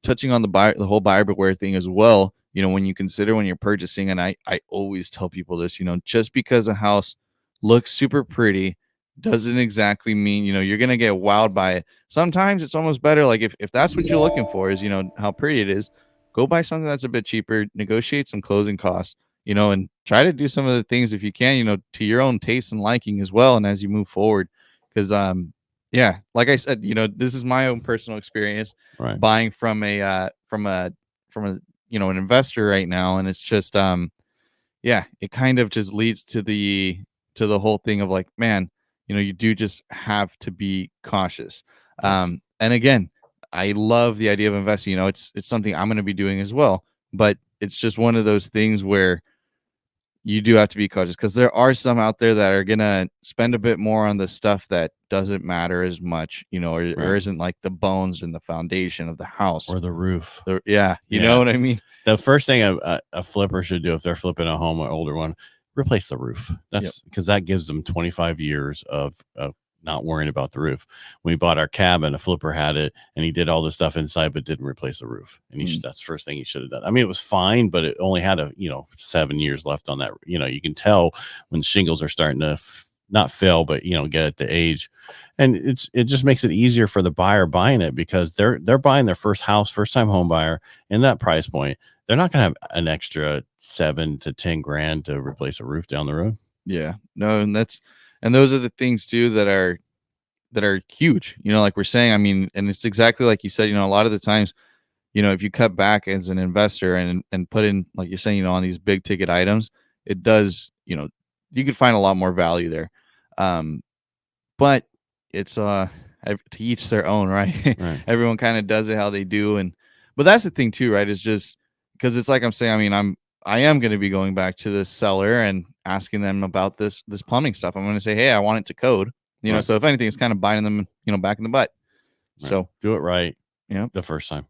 touching on the whole buyer beware thing as well, when you consider when you're purchasing, and I always tell people this, just because a house looks super pretty doesn't exactly mean, you're going to get wowed by it. Sometimes it's almost better. Like if that's what you're looking for is, how pretty it is, go buy something that's a bit cheaper, negotiate some closing costs, and try to do some of the things if you can, to your own taste and liking as well. And as you move forward, because, yeah, like I said, this is my own personal experience Right. buying from a an investor right now, and it's just yeah, it kind of just leads to the whole thing of like, man, you do just have to be cautious. Yes. And again, I love the idea of investing. It's something I'm going to be doing as well, but it's just one of those things where you do have to be cautious because there are some out there that are gonna spend a bit more on the stuff that doesn't matter as much, or Right. isn't like the bones and the foundation of the house Or the roof. Yeah, you know what I mean. The first thing a flipper should do if they're flipping a home, an older one, replace the roof. That's because that gives them 25 years of not worrying about the roof. When we bought our cabin, a flipper had it and he did all the stuff inside, but didn't replace the roof. And that's the first thing he should have done. I mean, it was fine, but it only had 7 years left on that. You can tell when shingles are starting to not fail, but get it to age. And it just makes it easier for the buyer buying it because they're buying their first house, first time home buyer in that price point. They're not going to have an extra 7 to 10 grand to replace a roof down the road. Yeah, no, and those are the things too that are huge, like we're saying. I mean, and it's exactly like you said, a lot of the times, if you cut back as an investor and put in, like you're saying, on these big ticket items, it does, you could find a lot more value there. But it's to each their own, right? Right. Everyone kind of does it how they do. But that's the thing too, right? Is just because it's like I'm saying, I mean, I am going to be going back to this seller and asking them about this plumbing stuff. I'm going to say, hey, I want it to code, Right. so if anything, it's kind of biting them, back in the butt. Right. So do it right. Yeah. The first time.